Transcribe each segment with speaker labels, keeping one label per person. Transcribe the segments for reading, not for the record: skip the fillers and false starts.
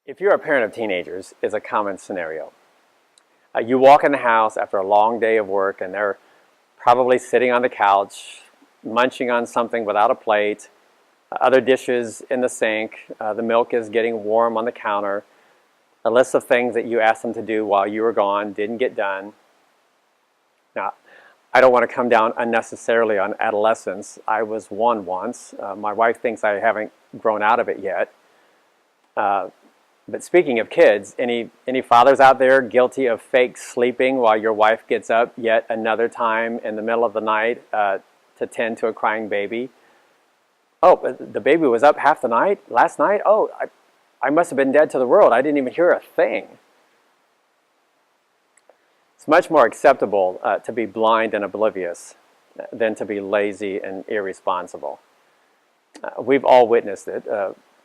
Speaker 1: If you're a parent of teenagers, it's a common scenario. You walk in the house after a long day of work and they're probably sitting on the couch, munching on something without a plate, other dishes in the sink, the milk is getting warm on the counter, a list of things that you asked them to do while you were gone didn't get done. Now, I don't want to come down unnecessarily on adolescence. I was one once. My wife thinks I haven't grown out of it yet. But speaking of kids, any fathers out there guilty of fake sleeping while your wife gets up yet another time in the middle of the night to tend to a crying baby? Oh, the baby was up half the night last night? Oh, I must have been dead to the world. I didn't even hear a thing. It's much more acceptable to be blind and oblivious than to be lazy and irresponsible. We've all witnessed it.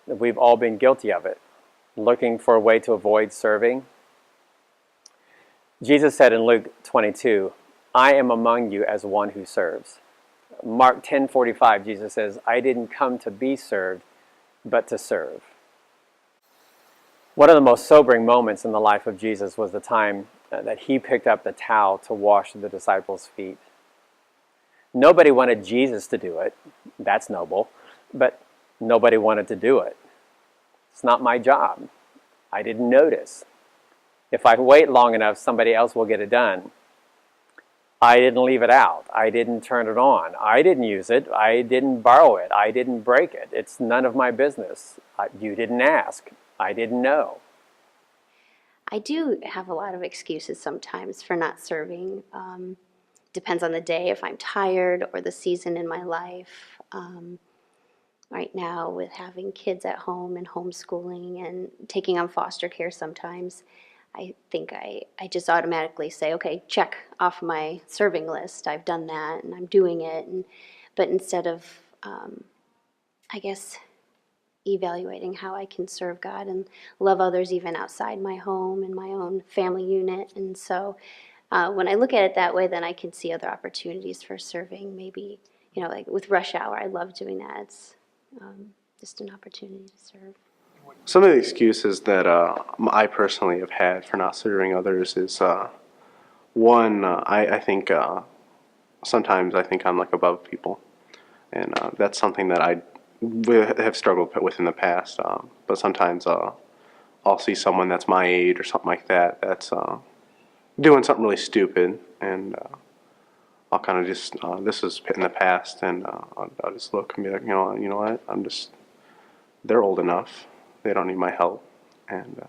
Speaker 1: We've all been guilty of it. Looking for a way to avoid serving. Jesus said in Luke 22, "I am among you as one who serves." Mark 10:45, Jesus says, "I didn't come to be served, but to serve." One of the most sobering moments in the life of Jesus was the time that he picked up the towel to wash the disciples' feet. Nobody wanted Jesus to do it. That's noble. But nobody wanted to do it. It's not my job. I didn't notice. If I wait long enough, somebody else will get it done. I didn't leave it out. I didn't turn it on. I didn't use it. I didn't borrow it. I didn't break it. It's none of my business. You didn't ask. I didn't know.
Speaker 2: I do have a lot of excuses sometimes for not serving. Depends on the day, if I'm tired or the season in my life. Right now, with having kids at home and homeschooling and taking on foster care sometimes, I think I just automatically say, okay, check off my serving list. I've done that and I'm doing it. But instead of, I guess, evaluating how I can serve God and love others even outside my home and my own family unit. And so when I look at it that way, then I can see other opportunities for serving. Maybe, like with rush hour, I love doing that. It's just an opportunity to serve.
Speaker 3: Some of the excuses that I personally have had for not serving others is one, I think sometimes I think I'm like above people, and that's something that I have struggled with in the past. But sometimes I'll see someone that's my age or something like that that's doing something really stupid, and I'll kind of just this is in the past, and I'll just look and be like, you know what, they're old enough. They don't need my help. And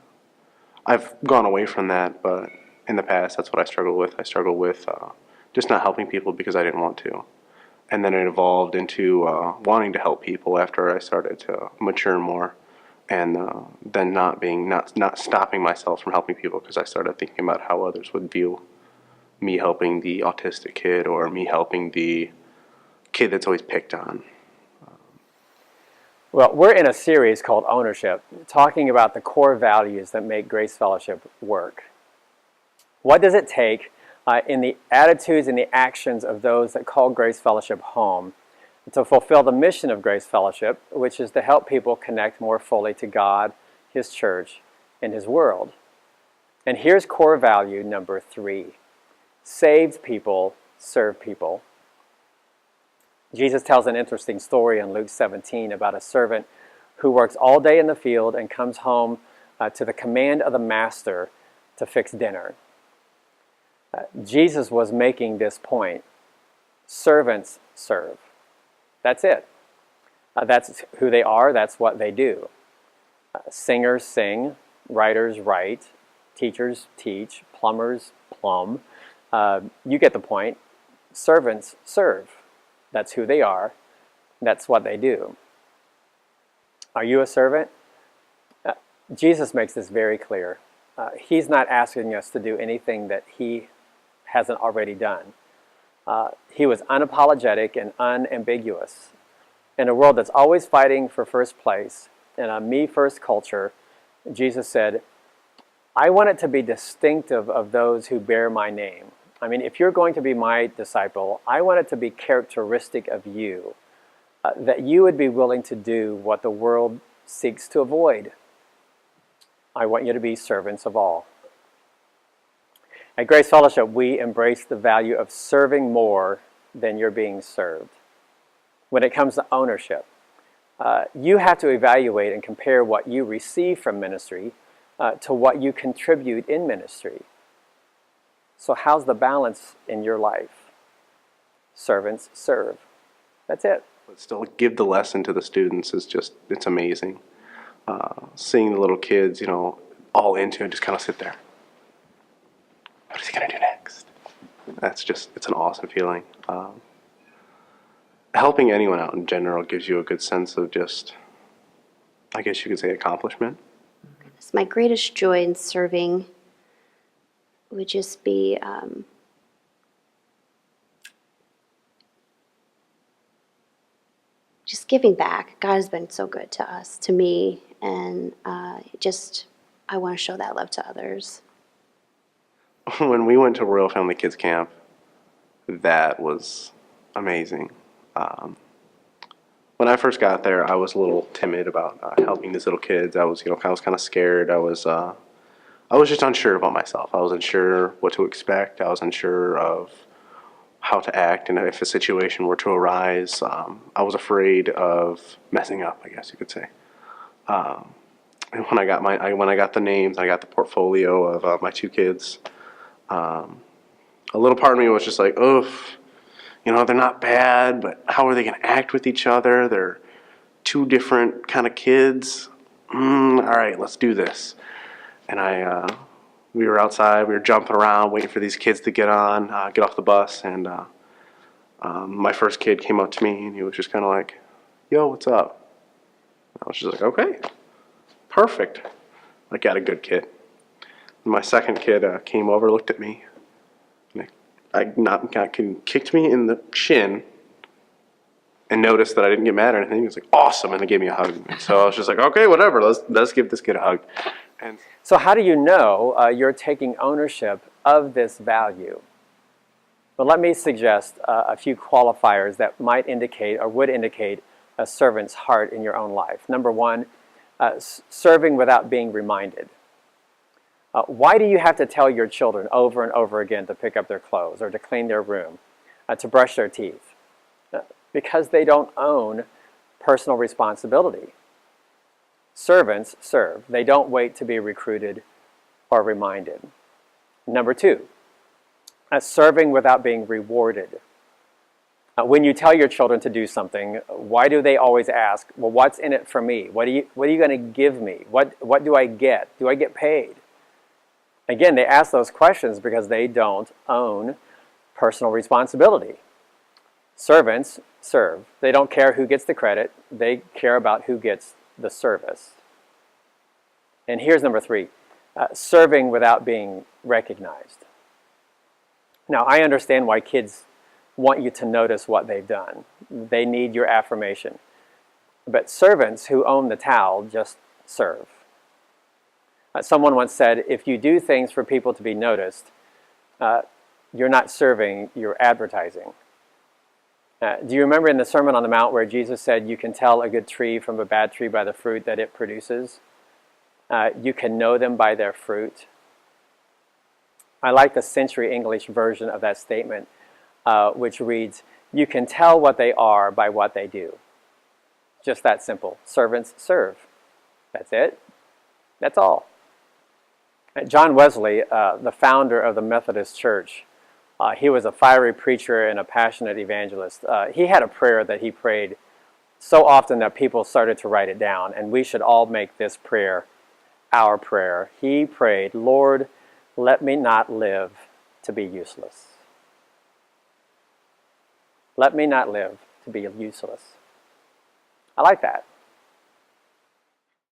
Speaker 3: I've gone away from that, but in the past, that's what I struggled with. I struggled with just not helping people because I didn't want to. And then it evolved into wanting to help people after I started to mature more. And then not stopping myself from helping people because I started thinking about how others would view me helping the autistic kid or me helping the kid that's always picked on.
Speaker 1: Well, we're in a series called Ownership, talking about the core values that make Grace Fellowship work. What does it take in the attitudes and the actions of those that call Grace Fellowship home to fulfill the mission of Grace Fellowship, which is to help people connect more fully to God, His church, and His world? And here's core value number 3. Saved people serve people. Jesus tells an interesting story in Luke 17 about a servant who works all day in the field and comes home to the command of the master to fix dinner. Jesus was making this point. Servants serve. That's it. That's who they are. That's what they do. Singers sing. Writers write. Teachers teach. Plumbers plumb. You get the point. Servants serve. That's who they are. That's what they do. Are you a servant? Jesus makes this very clear. He's not asking us to do anything that He hasn't already done. He was unapologetic and unambiguous. In a world that's always fighting for first place, in a me-first culture, Jesus said, I want it to be distinctive of those who bear my name. I mean, if you're going to be my disciple, I want it to be characteristic of you, that you would be willing to do what the world seeks to avoid. I want you to be servants of all. At Grace Fellowship, we embrace the value of serving more than you're being served. When it comes to ownership, you have to evaluate and compare what you receive from ministry to what you contribute in ministry. So how's the balance in your life? Servants serve. That's it.
Speaker 3: But still give the lesson to the students is just, it's amazing. Seeing the little kids, you know, all into it, just kind of sit there. What is he going to do next? That's just, it's an awesome feeling. Helping anyone out in general gives you a good sense of just, I guess you could say, accomplishment.
Speaker 2: My greatest joy in serving would just be just giving back. God has been so good to us, to me, and I want to show that love to others.
Speaker 3: When we went to Royal Family Kids Camp, that was amazing. When I first got there, I was a little timid about helping these little kids. I was kind of scared. I was just unsure about myself. I was unsure what to expect. I was unsure of how to act, and if a situation were to arise, I was afraid of messing up, I guess you could say. And when I got the names, I got the portfolio of my two kids. A little part of me was just like, oof. You know, they're not bad, but how are they going to act with each other? They're two different kind of kids. All right, let's do this. And we were outside, we were jumping around, waiting for these kids to get off the bus. And my first kid came up to me, and he was just kind of like, yo, what's up? I was just like, okay, perfect. I got a good kid. And my second kid came over, looked at me, kicked me in the shin and noticed that I didn't get mad or anything. He was like, awesome, and they gave me a hug. So I was just like, okay, whatever, let's give this kid a hug. And
Speaker 1: So how do you know you're taking ownership of this value? Well, let me suggest a few qualifiers that might indicate or would indicate a servant's heart in your own life. Number one, serving without being reminded. Why do you have to tell your children over and over again to pick up their clothes or to clean their room, to brush their teeth? Because they don't own personal responsibility. Servants serve. They don't wait to be recruited or reminded. Number two, serving without being rewarded. When you tell your children to do something, why do they always ask, well, what's in it for me? What are you going to give me? What do I get? Do I get paid? Again, they ask those questions because they don't own personal responsibility. Servants serve. They don't care who gets the credit. They care about who gets the service. And here's number three, serving without being recognized. Now, I understand why kids want you to notice what they've done. They need your affirmation. But servants who own the towel just serve. Someone once said, if you do things for people to be noticed, you're not serving, you're advertising. Do you remember in the Sermon on the Mount where Jesus said, you can tell a good tree from a bad tree by the fruit that it produces? You can know them by their fruit. I like the Century English version of that statement, which reads, you can tell what they are by what they do. Just that simple. Servants serve. That's it. That's all. John Wesley, the founder of the Methodist Church, he was a fiery preacher and a passionate evangelist. He had a prayer that he prayed so often that people started to write it down, and we should all make this prayer our prayer. He prayed, Lord, let me not live to be useless. Let me not live to be useless. I like that.